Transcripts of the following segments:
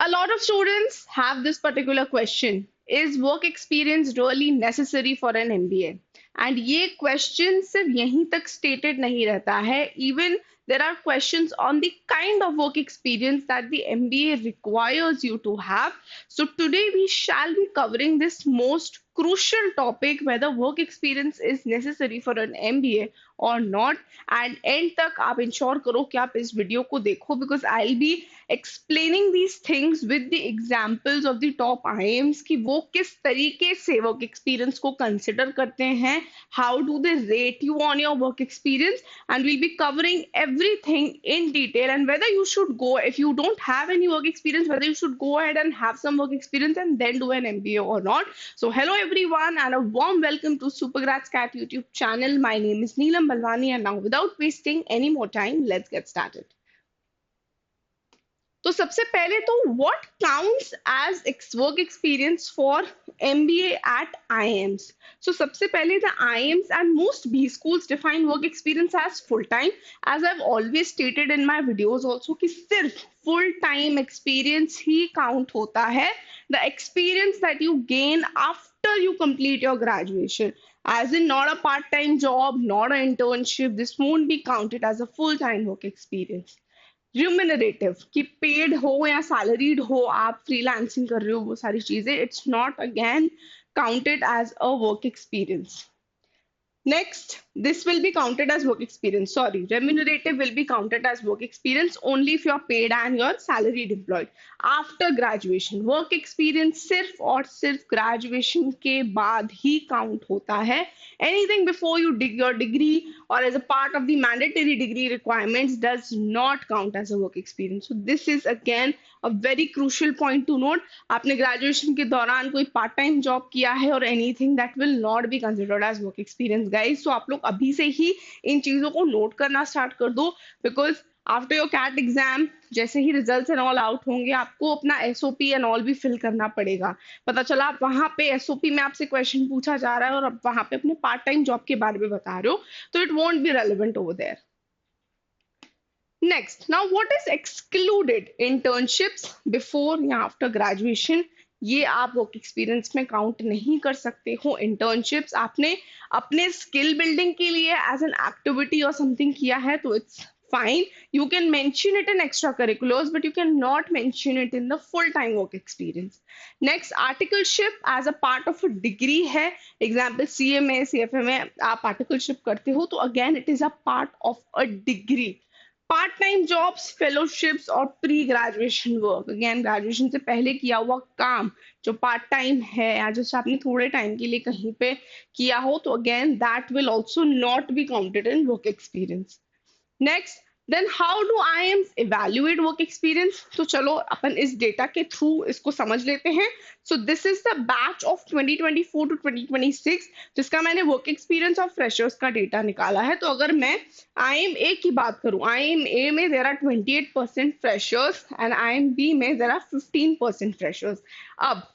A lot of students have this particular question. Is work experience really necessary for an MBA? And ये question सिर्फ यहीं तक stated नहीं रहता है. Even there are questions on the kind of work experience that the MBA requires you to have. So today we shall be covering this most crucial topic, whether work experience is necessary for an MBA or not. And end तक आप ensure करो कि आप इस video को देखो, because I'll be explaining these things with the examples of the top IIMs कि वो किस तरीके से work experience को consider करते हैं, how do they rate you on your work experience, and we'll be covering everything in detail, and whether you should go, if you don't have any work experience, whether you should go ahead and have some work experience and then do an MBA or not. So hello everyone and a warm welcome to Supergrads Cat YouTube channel. My name is Neelam Balwani, and now without wasting any more time, let's get started. तो सबसे पहले तो what counts as work experience for MBA at IIMs? So सबसे पहले the IIMs and most B schools define work experience as full time. As I've always stated in my videos also कि सिर्फ full time experience ही count होता है. The experience that you gain after you complete your graduation. As in not a part-time job, not an internship. This won't be counted as a full-time work experience. Remunerative कि paid हो या salaried हो, आप freelancing कर रहे हो, वो सारी चीजें, it's not again counted as a work experience. Next, this will be counted as work experience. Sorry, remunerative will be counted as work experience only if you're paid and you're salaried employed. After graduation, work experience सिर्फ और सिर्फ graduation के बाद ही count होता है. Anything before you dig your degree or as a part of the mandatory degree requirements does not count as a work experience. So this is again a very crucial point to note. आपने graduation के दौरान कोई part time job किया है और anything that will not be considered as work experience, guys. So आप लोग अभी से ही इन चीजों को नोट करना स्टार्ट कर दो, because after your CAT exam जैसे ही रिजल्ट्स एंड ऑल आउट होंगे, आपको अपना एसओपी एंड ऑल भी फिल करना पड़ेगा. पता चला आप वहां पे एसओपी में आपसे क्वेश्चन पूछा जा रहा है और आप वहां पे अपने पार्ट टाइम जॉब के बारे में बता रहे हो, तो it won't be relevant over there. Next, now what is excluded? Internships before या आफ्टर ग्रेजुएशन, ये आप वर्क एक्सपीरियंस में काउंट नहीं कर सकते हो. इंटर्नशिप्स आपने अपने स्किल बिल्डिंग के लिए एज एन एक्टिविटी और समथिंग किया है तो it's fine. You can mention it in extracurriculars, but you cannot mention it in the full-time work experience. Next, articleship as a part of a degree है. Example CMA, CFMA आप articleship करते हो तो again it is a part of a degree. Part-time jobs, fellowships और pre-graduation work, again graduation से पहले किया हुआ काम जो part time है या जैसे आपने थोड़े टाइम के लिए कहीं पे किया हो तो again that will also not be counted in work experience. Next, then how do IIMs evaluate work experience? तो चलो अपन इस डेटा के थ्रू इसको समझ लेते हैं. So this is the batch of 2024 to 2026 जिसका मैंने वर्क एक्सपीरियंस और फ्रेशर्स का डेटा निकाला है. तो अगर मैं IIM-A की बात करूं, IIM-A में there are 28% freshers and IIM-B में there are 15% freshers. अब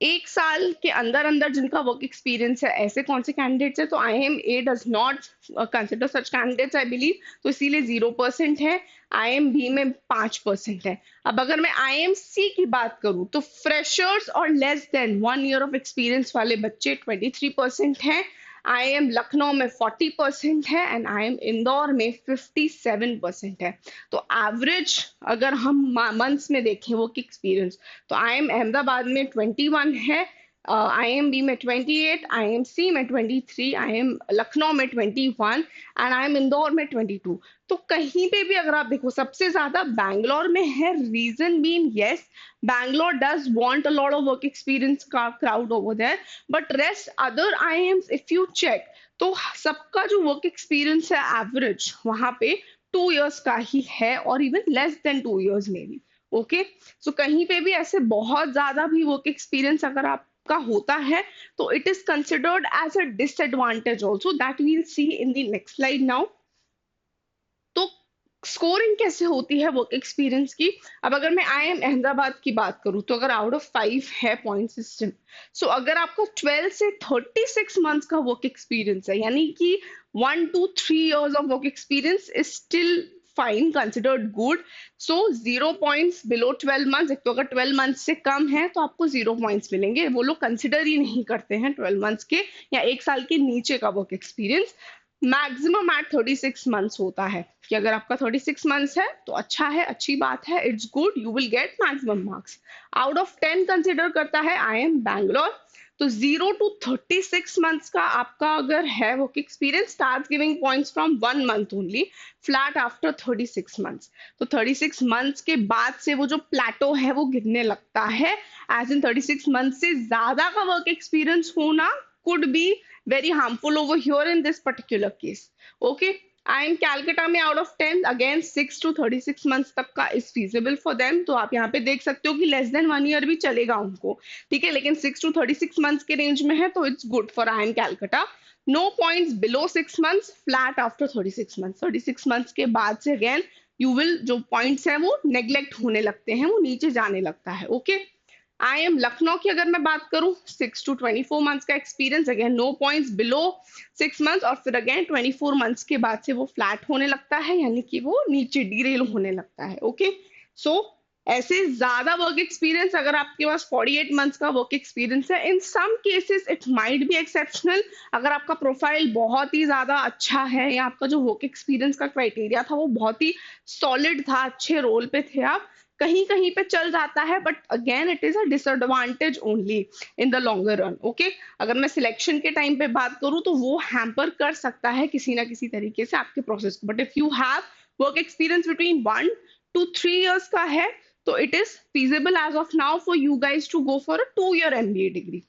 एक साल के अंदर अंदर जिनका वर्क एक्सपीरियंस है, ऐसे कौन से कैंडिडेट्स है? तो IIM-A does not consider such candidates I believe, तो इसीलिए 0% है. IIM-B में 5% है. अब अगर मैं IIM-C की बात करूं तो फ्रेशर्स और less than 1 year of experience वाले बच्चे 23% हैं. IIM लखनऊ में 40% है एंड IIM इंदौर में 57% है. तो एवरेज अगर हम मंथ्स में देखें वर्क एक्सपीरियंस तो IIM अहमदाबाद में 21 है, IIM-B में 28, IIM-C में 23, IIM लखनऊ में 21 एंड IIM इंदौर में 22. तो कहीं पे भी अगर आप देखो सबसे ज्यादा बैंगलोर में है. Reason being yes, Bangalore does want a lot of work experience का crowd over there, but rest other IIMs if you check तो सबका जो वर्क एक्सपीरियंस है एवरेज वहां पे 2 इयर्स का ही है और इवन लेस देन 2 इयर्स में भी. ओके, सो कहीं पे भी ऐसे बहुत ज्यादा भी वर्क एक्सपीरियंस अगर आप का होता है तो it is considered as a disadvantage also, that we'll see in the next slide now. तो स्कोरिंग कैसे होती है वर्क एक्सपीरियंस की? अब अगर मैं IIM अहमदाबाद की बात करूं तो अगर आउट ऑफ 5 है पॉइंट सिस्टम, सो अगर आपको 12 से 36 मंथ्स का वर्क एक्सपीरियंस है, यानी कि 1 to 3 years of work experience is still fine, considered good. So 0 points below 12 months. एक तो अगर 12 मंथ्स से कम है तो आपको 0 पॉइंट्स मिलेंगे. वो लोग कंसिडर ही नहीं करते हैं 12 मंथ्स के या 1 साल के नीचे का work experience. Maximum at 36 months होता है कि अगर आपका 36 मंथ्स है तो अच्छा है, अच्छी बात है, it's good, you will get maximum marks. Out of 10 consider करता है IIM बैंगलोर. तो 0 to 36 मंथ्स का आपका अगर है work experience, start giving points from 1 month only, flat after 36 months. तो 36 मंथ्स के बाद से वो जो प्लेटो है वो गिरने लगता है. एज इन 36 मंथ से ज्यादा का वर्क एक्सपीरियंस होना could be very harmful over here in this particular case. Okay. IIM Calcutta में out of 10 again 6 to 36 months तक का इज फीजिबल फॉर देम. तो आप यहाँ पे देख सकते हो कि लेस देन 1 ईयर भी चलेगा उनको, ठीक है, लेकिन 6 to 36 मंथ्स के रेंज में है तो it's good for IIM Calcutta. No points below 6 months, flat after 36 months. 36 months के बाद से अगेन यू विल, जो पॉइंट्स हैं वो नेग्लेक्ट होने लगते हैं, वो नीचे जाने लगता है. ओके. IIM लखनऊ की अगर मैं बात करूं, 6 to 24 मंथ्स का experience, again no points below 6 months, और फिर अगेन 24 मंथ्स के बाद से वो फ्लैट होने लगता है, यानी कि वो नीचे डीरेल होने लगता है. ओके. सो ऐसे ज्यादा वर्क एक्सपीरियंस, अगर आपके पास 48 मंथ्स का वर्क एक्सपीरियंस है, in some cases it might be exceptional. अगर आपका प्रोफाइल बहुत ही ज्यादा अच्छा है या आपका जो वर्क एक्सपीरियंस का क्राइटेरिया था वो बहुत ही सॉलिड था, अच्छे रोल पे थे आप, कहीं कहीं पे चल जाता है, but again it is a disadvantage only in the longer run. Okay. अगर मैं सिलेक्शन के टाइम पे बात करूं तो वो हैम्पर कर सकता है किसी ना किसी तरीके से आपके प्रोसेस को. But if you have work experience between 1 to 3 years का है तो it is feasible as of now for you guys to go for a 2 year MBA degree.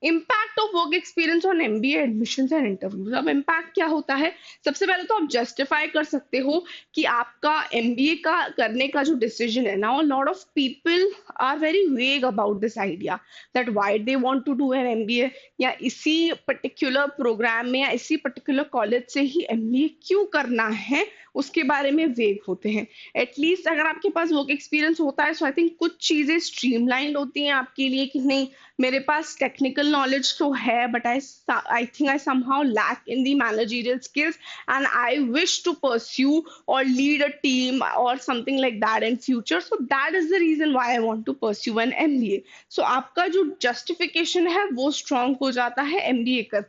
Impact of work experience on MBA admissions and interviews. अब impact क्या होता है? सबसे पहले तो आप जस्टिफाई कर सकते हो कि आपका MBA का करने का जो डिसीजन है. Now lot of people are very vague about this idea that why they want to do an MBA, या इसी पर्टिकुलर प्रोग्राम में या इसी पर्टिकुलर कॉलेज से ही MBA क्यों करना है, उसके बारे में वेग होते हैं. एटलीस्ट अगर आपके पास वर्क एक्सपीरियंस होता है सो आई थिंक कुछ चीजें स्ट्रीमलाइंड होती हैं आपके लिए कि नहीं, मेरे पास टेक्निकल नॉलेज तो है but I think I somehow lack in the managerial skills and I wish to pursue और लीड अ टीम और something like that in future. So that is the reason why I want to pursue an MBA. So आपका जो justification है वो strong हो जाता है MBA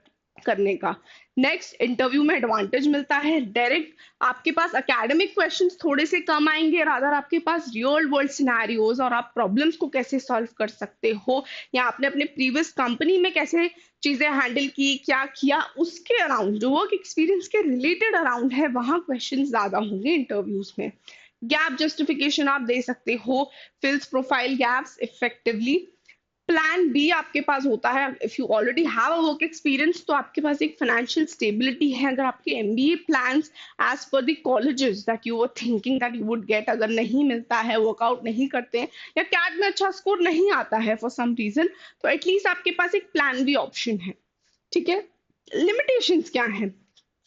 करने का. नेक्स्ट, इंटरव्यू में एडवांटेज मिलता है डायरेक्ट. आपके पास एकेडमिक क्वेश्चंस थोड़े से कम आएंगे, रादर आपके पास रियल वर्ल्ड सिनेरियोज और आप प्रॉब्लम्स को कैसे सॉल्व कर सकते हो या आपने अपने प्रीवियस कंपनी में कैसे चीजें हैंडल की, क्या किया, उसके अराउंड जो वर्क एक्सपीरियंस के रिलेटेड अराउंड है वहां क्वेश्चन ज्यादा होंगे इंटरव्यूज में. गैप जस्टिफिकेशन आप दे सकते हो, fills profile gaps effectively. Plan B आपके पास होता है, if you already have a work experience तो आपके पास एक फाइनेंशियल स्टेबिलिटी है. अगर आपके MBA plans as per the colleges that you were thinking that you would get अगर नहीं मिलता है, वर्कआउट नहीं करते हैं या कैट में अच्छा स्कोर नहीं आता है फॉर सम रीजन, तो एटलीस्ट आपके पास एक प्लान बी ऑप्शन है. ठीक है. लिमिटेशंस क्या है?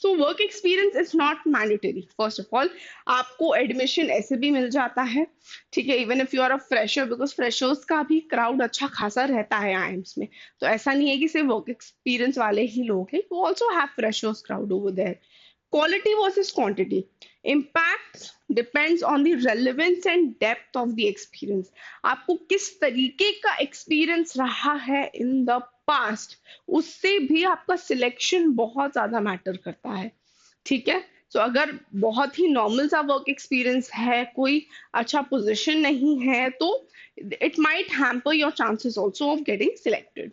So work experience is not mandatory. First of all आपको एडमिशन ऐसे भी मिल जाता है, ठीक है, even if you are a fresher, because freshers का भी क्राउड अच्छा खासा रहता है IIMs में. तो ऐसा नहीं है कि सिर्फ वर्क एक्सपीरियंस वाले ही लोग हैं, you also have freshers crowd over there. Quality versus quantity. Impact depends on the relevance and depth of the experience. आपको किस तरीके का एक्सपीरियंस रहा है इन द पास्ट, उससे भी आपका सिलेक्शन बहुत ज्यादा मैटर करता है. ठीक है. सो अगर बहुत ही नॉर्मल सा वर्क एक्सपीरियंस है, कोई अच्छा पोजीशन नहीं है, तो it might hamper your chances also of getting selected.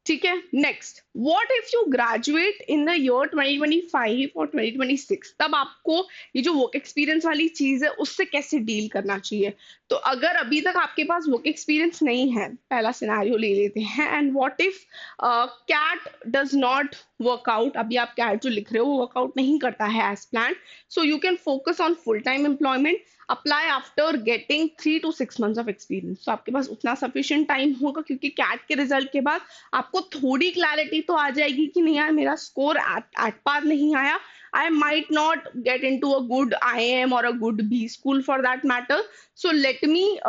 ठीक है. Next, what if you graduate in the year 2025 और 2026, तब आपको ये जो वर्क एक्सपीरियंस वाली चीज है उससे कैसे डील करना चाहिए. तो अगर अभी तक आपके पास वर्क एक्सपीरियंस नहीं है, पहला सिनेरियो ले लेते हैं, and what if CAT does not work out, अभी आप कैट जो लिख रहे हो वो वर्कआउट नहीं करता है as plan, so you can focus on full time employment, apply after getting 3 to 6 months of experience. तो आपके पास उतना सफिशिएंट टाइम होगा, क्योंकि कैट के रिजल्ट के बाद आपको थोड़ी क्लैरिटी तो आ जाएगी कि नहीं यार मेरा स्कोर एट पार नहीं आया, I might not get into a good IIM or a good B school for that matter. So let me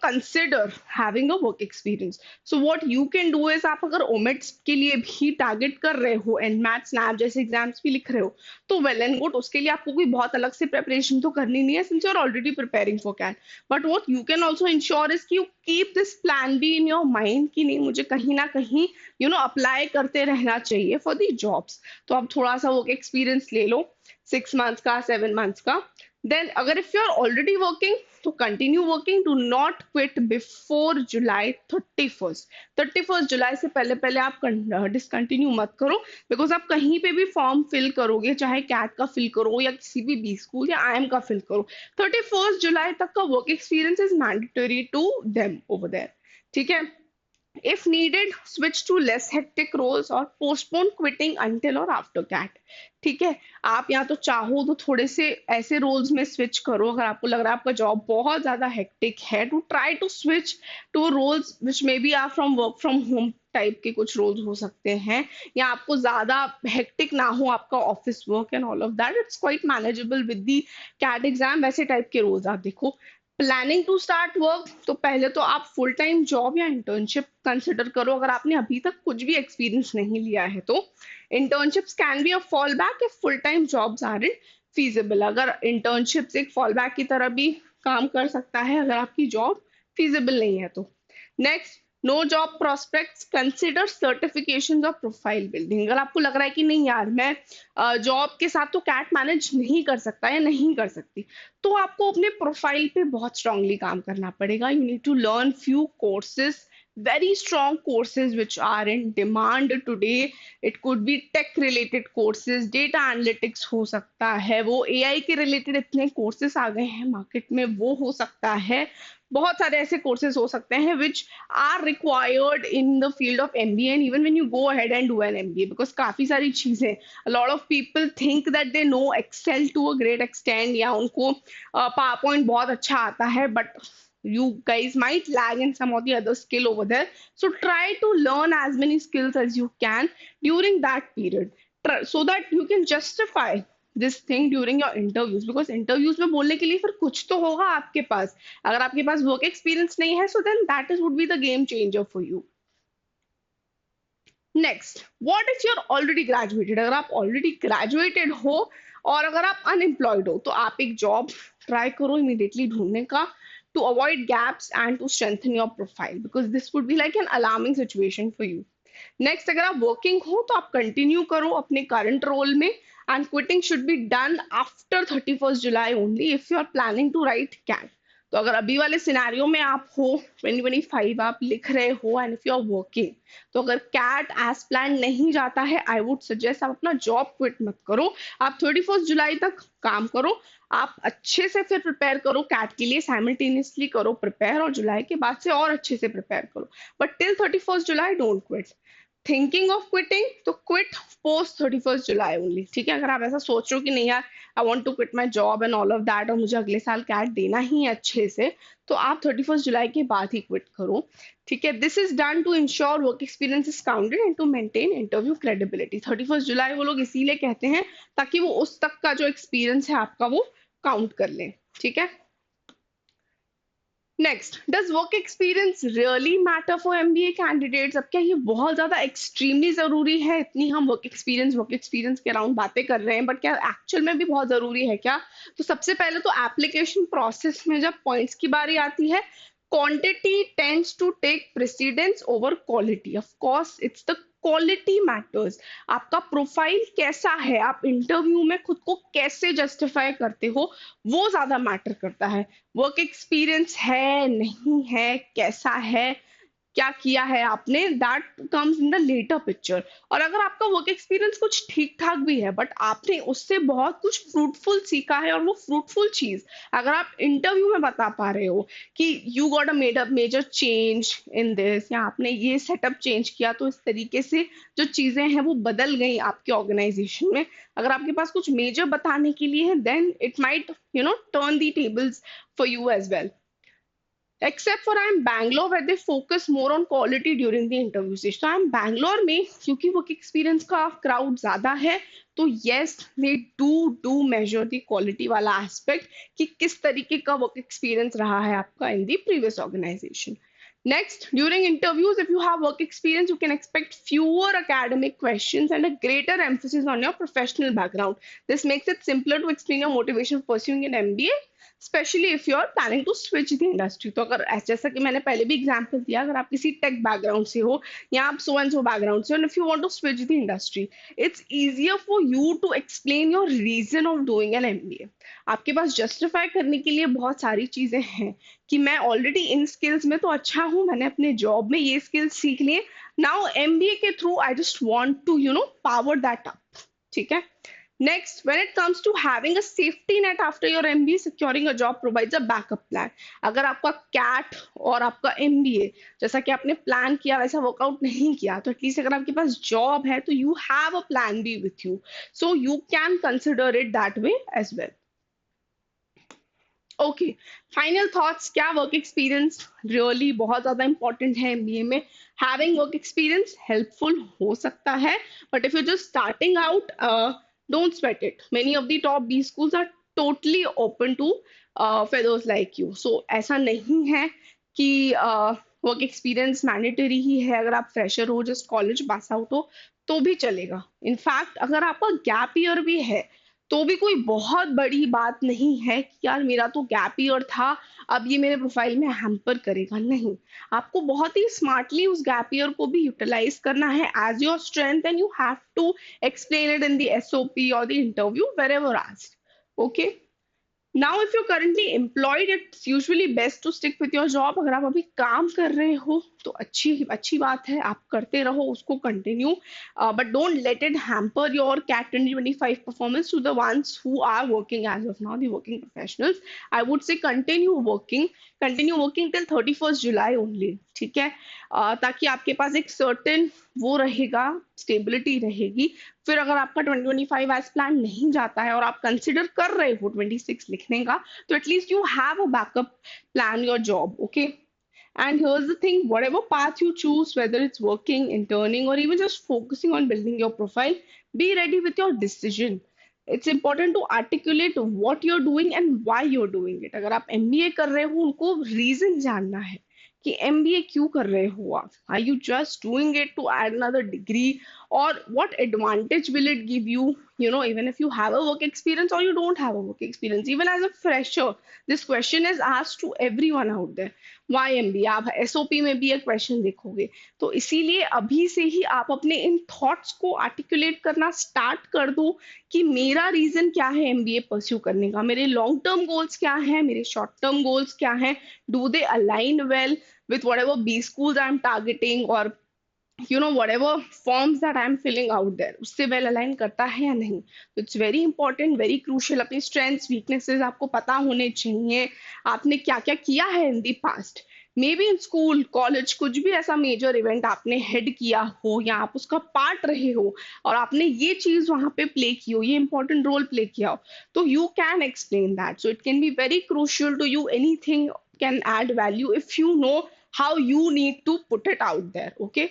consider having a work experience. So what you can do is, आप अगर ओमेट्स के लिए भी target कर रहे हो and math snap जैसे exams भी लिख रहे हो, तो वेल एंड गुड, उसके लिए आपको कोई बहुत अलग से प्रिपरेशन तो करनी नहीं है, since you are already preparing for CAT. But what you can also ensure is कि you keep this plan B in your mind कि नहीं, मुझे कहीं ना कहीं अप्लाई करते रहना चाहिए फॉर दी जॉब्स. तो आप थोड़ा सा वर्क एक्सपीरियंस ले लो, 6 मंथ्स का, 7 मंथ्स का. देन अगर if you are already working, तो continue working. Do not quit before July 31st. 31st जुलाई से पहले पहले आप डिसकंटिन्यू मत करो, बिकॉज आप कहीं पे भी फॉर्म फिल करोगे, चाहे कैट का फिल करो या किसी भी बी स्कूल या IIM का फिल करो, 31st जुलाई तक का work experience is mandatory to them over there. ठीक है. If needed, switch to less hectic roles or postpone quitting until or after CAT. ठीक है. आप या तो चाहो तो थोड़े से ऐसे रोल्स में स्विच करो, अगर आपको लग रहा है आपका जॉब बहुत ज्यादा हेक्टिक है, to try to switch to roles which may be are from work from home type के कुछ रोल्स हो सकते हैं, या आपको ज्यादा हेक्टिक ना हो आपका office work and all of that, it's quite manageable with the CAT exam. वैसे टाइप के रोल्स आप देखो. प्लानिंग टू स्टार्ट वर्क, तो पहले तो आप फुल टाइम जॉब या इंटर्नशिप कंसिडर करो, अगर आपने अभी तक कुछ भी एक्सपीरियंस नहीं लिया है तो. Internships can be a fall back if full time jobs are infeasible. अगर इंटर्नशिप्स एक फॉल बैक की तरह भी काम कर सकता है अगर आपकी जॉब फीजिबल नहीं है तो. Next, no job prospects, consider certification और प्रोफाइल बिल्डिंग. अगर आपको लग रहा है कि नहीं यार, मैं जॉब के साथ तो कैट मैनेज नहीं कर सकता या नहीं कर सकती, तो आपको अपने प्रोफाइल पे बहुत स्ट्रांगली काम करना पड़ेगा. You need to learn few courses, very strong courses which are in demand today. It could be tech related courses, data analytics हो सकता है, वो AI के related इतने courses आ गए हैं market में, वो हो सकता है. बहुत सारे ऐसे courses हो सकते हैं which are required in the field of MBA and even when you go ahead and do an MBA, because काफी सारी चीजें, a lot of people think that they know Excel to a great extent या उनको PowerPoint बहुत अच्छा आता है, but you guys might lag in some of the other skill over there. So try to learn as many skills as you can during that period, so that you can justify this thing during your interviews, because interviews में बोलने के लिए फिर कुछ तो होगा आपके पास. अगर आपके पास work experience नहीं है, so then that is would be the game changer for you. Next, what if you're already graduated. अगर आप ऑलरेडी ग्रेजुएटेड हो और अगर आप अनएम्प्लॉयड हो, तो आप एक जॉब ट्राई करो इमीडिएटली ढूंढने का, to avoid gaps and to strengthen your profile, because this would be like an alarming situation for you. Next, अगर आप वर्किंग हो तो आप कंटिन्यू करो अपने करंट रोल में, and quitting should be done after 31st July only if you are planning to write CAT. तो अगर अभी वाले सिनेरियो में आप हो, 2025 आप लिख रहे हो and if you are working, तो अगर कैट एज प्लान नहीं जाता है, आई वुड सजेस्ट आप अपना जॉब क्विट मत करो. आप 31st जुलाई तक काम करो, आप अच्छे से फिर प्रिपेयर करो कैट के लिए, साइमल्टेनियसली करो प्रिपेयर, और जुलाई के बाद से और अच्छे से प्रिपेयर करो. But till 31st July don't quit. Thinking of quitting, तो quit post 31st July only. ठीक है. अगर आप ऐसा सोच रहे हो कि नहीं यार, I want to quit my job and all of that, और मुझे अगले साल कैट देना ही है अच्छे से, तो आप 31st जुलाई के बाद ही क्विट करो. ठीक है. This is done to ensure work experience is counted and to maintain interview credibility. 31st July वो लोग इसीलिए कहते हैं ताकि वो उस तक का जो एक्सपीरियंस है आपका वो काउंट कर लें. ठीक है. Next, does work experience really matter for MBA candidates. अब क्या ये बहुत ज्यादा एक्सट्रीमली जरूरी है? इतनी हम वर्क एक्सपीरियंस के अराउंड बातें कर रहे हैं, बट क्या एक्चुअल में भी बहुत जरूरी है क्या? तो सबसे पहले तो एप्लीकेशन प्रोसेस में जब पॉइंट्स की बारी आती है, quantity tends to take precedence over quality. Of course it's the quality matters. आपका प्रोफाइल कैसा है, आप इंटरव्यू में खुद को कैसे जस्टिफाई करते हो, वो ज्यादा मैटर करता है. वर्क एक्सपीरियंस है नहीं है, कैसा है, क्या किया है आपने, that comes in the later picture. और अगर आपका वर्क एक्सपीरियंस कुछ ठीक ठाक भी है, बट आपने उससे बहुत कुछ फ्रूटफुल सीखा है, और वो फ्रूटफुल चीज अगर आप इंटरव्यू में बता पा रहे हो कि you got a major change in this, या आपने ये सेटअप चेंज किया, तो इस तरीके से जो चीजें हैं वो बदल गई आपके ऑर्गेनाइजेशन में, अगर आपके पास कुछ मेजर बताने के लिए है, then it might turn the tables for you as well. Except for IIM Bangalore where they focus more on quality during the interview stage. तो आई एम बैंगलोर में क्योंकि वर्क एक्सपीरियंस का क्राउड ज्यादा है, तो yes they do measure the quality वाला aspect कि किस तरीके का वर्क एक्सपीरियंस रहा है आपका in the previous organisation. Next, during interviews, if you have work experience, you can expect fewer academic questions and a greater emphasis on your professional background. This makes it simpler to explain your motivation for pursuing an MBA, specially if you are planning to switch the industry. तो अगर जैसा कि मैंने पहले भी example दिया, अगर आप किसी टेक बैकग्राउंड से हो या आप सो एंड सो बैकग्राउंड से हो, if you want to switch the industry, it's easier for you to explain your reason of doing an MBA. आपके पास जस्टिफाई करने के लिए बहुत सारी चीजें हैं कि मैं ऑलरेडी इन स्किल्स में तो अच्छा हूं, मैंने अपने जॉब में ये स्किल्स सीख लिए, नाउ एमबीए के through I just want to power that up. ठीक है. Next, when it comes to having a safety net after your MBA, securing a job provides a backup plan. अगर आपका CAT और आपका MBA जैसा कि आपने प्लान किया वैसा वर्कआउट नहीं किया, तो एटलीस्ट अगर आपके पास जॉब है तो you have a plan B with you, so you can consider it that way as well. Okay, final thoughts. क्या वर्क एक्सपीरियंस रियली बहुत ज्यादा इंपॉर्टेंट है एमबीए में. हैविंग वर्क एक्सपीरियंस हेल्पफुल हो सकता है, but if you just starting out, don't sweat it. Many of the top B schools are totally open to fellows like you. So ऐसा नहीं है कि वर्क एक्सपीरियंस मैंडेटरी ही है. अगर आप फ्रेशर हो, जस्ट कॉलेज पास आउट हो, तो भी चलेगा. इनफैक्ट अगर आपका गैप ईयर भी है तो भी कोई बहुत बड़ी बात नहीं है कि यार मेरा तो गैप ईयर था, अब ये मेरे प्रोफाइल में हैम्पर करेगा. नहीं, आपको बहुत ही स्मार्टली उस गैप ईयर को भी यूटिलाइज करना है as your strength, and you have to explain it in the SOP or the interview wherever asked. Okay. Now, if you're currently employed, it's usually best to stick with your job. अगर आप अभी काम कर रहे हो तो अच्छी अच्छी बात है, आप करते रहो उसको continue, but don't let it hamper your CAT 2025 performance. To the ones who are working as of now, the working professionals, I would say continue working till 31st July only. ठीक है. ताकि आपके पास एक सर्टेन वो रहेगा, stability रहेगी. फिर अगर आपका 2025 एज प्लान नहीं जाता है और आप कंसिडर कर रहे हो 26 लिखने का, तो at least you have a backup plan your job. Okay. And here's the thing, whatever path you choose, whether it's working, interning, or even just focusing on building your profile, be ready with your decision. It's important to articulate what you're doing and why you're doing it. अगर आप MBA कर रहे हो, उनको reason जानना है कि MBA क्यों कर रहे हो आप. Are you just doing it to add another degree, or what advantage will it give you, even if you have a work experience or you don't have a work experience. Even as a fresher, this question is asked to everyone out there. Why MBA? आप SOP में भी एक question देखोगे. तो इसीलिए अभी से ही आप अपने इन थॉट्स को आर्टिकुलेट करना स्टार्ट कर दो कि मेरा रीजन क्या है एमबीए परस्यू करने का, मेरे लॉन्ग टर्म गोल्स क्या हैं, मेरे शॉर्ट टर्म गोल्स क्या हैं, do they align well with whatever B schools I'm targeting, or whatever forms that I'm filling out there, उससे well align करता है या नहीं. तो it's very important, very crucial. अपनी strengths, weaknesses आपको पता होने चाहिए. आपने क्या क्या किया है in the past. May be in school college कुछ भी ऐसा मेजर इवेंट आपने हेड किया हो या आप उसका पार्ट रहे हो और आपने ये चीज वहां पे प्ले की हो, ये इंपॉर्टेंट रोल प्ले किया हो, तो you can explain that. So it can be very crucial to you. Anything can add value if you know how you need to put it out there. Okay.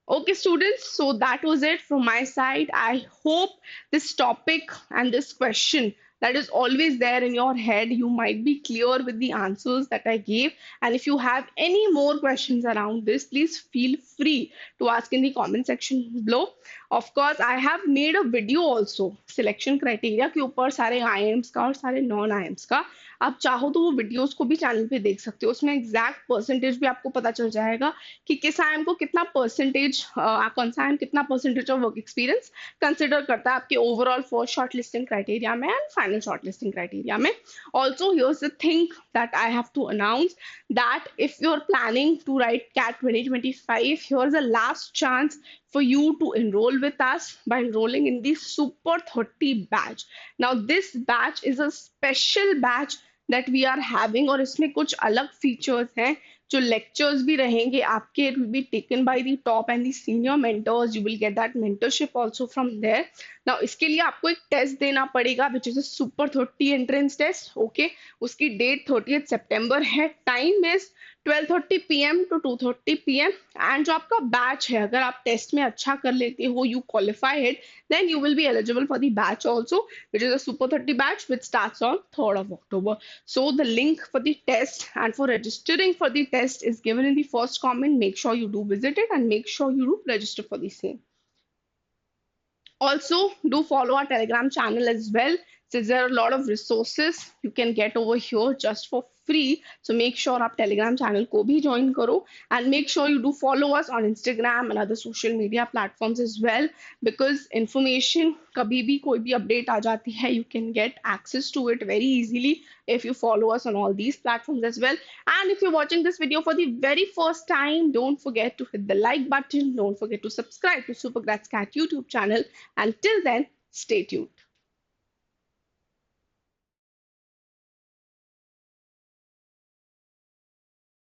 Okay, students, so that was it from my side. I hope this topic and this question that is always there in your head, you might be clear with the answers that I gave. And if you have any more questions around this, please feel free to ask in the comment section below. Of course, I have made a video also selection criteria के ऊपर सारे IIMs का और सारे non IIMs का. आप चाहो तो वो वीडियोस को भी चैनल पे देख सकते हो. उसमें एग्जैक्ट परसेंटेज भी आपको पता चल जाएगा कि किस आईएम को कितना परसेंटेज, कौन सा आईएम कितना percentage of work experience consider करता है आपके overall first short listing criteria में and final short listing criteria में. Also here's the thing that I have to announce that if you're planning to write CAT 2025, here's a last chance for you to enroll with us by enrolling in the Super 30 batch. Now, this batch is a special batch that we are having और इसमें कुछ अलग features हैं जो lectures भी रहेंगे आपके, it will be taken by the top and the senior mentors. You will get that mentorship also from there. Now इसके लिए आपको एक टेस्ट देना पड़ेगा which is a super 30 entrance test. Okay, उसकी डेट 30th September है. Time is 12:30 PM to 2:30 PM. And जो आपका बैच है, अगर आप टेस्ट में अच्छा कर लेते हो, you qualify it, then you will be eligible for the batch also, which is a Super 30 batch, which starts on 3rd of October. So the link for the test and for registering for the test is given in the first comment. Make sure you do visit it and make sure you do register for the same. Also, do follow our Telegram channel as well, since there are a lot of resources you can get over here just for free. So make sure आप Telegram channel को भी join करो, and make sure you do follow us on Instagram and other social media platforms as well, because information कभी भी कोई भी update आ जाती है, you can get access to it very easily if you follow us on all these platforms as well. And if you're watching this video for the very first time, don't forget to hit the like button. Don't forget to subscribe to Super Grats Cat YouTube channel. Until then, stay tuned.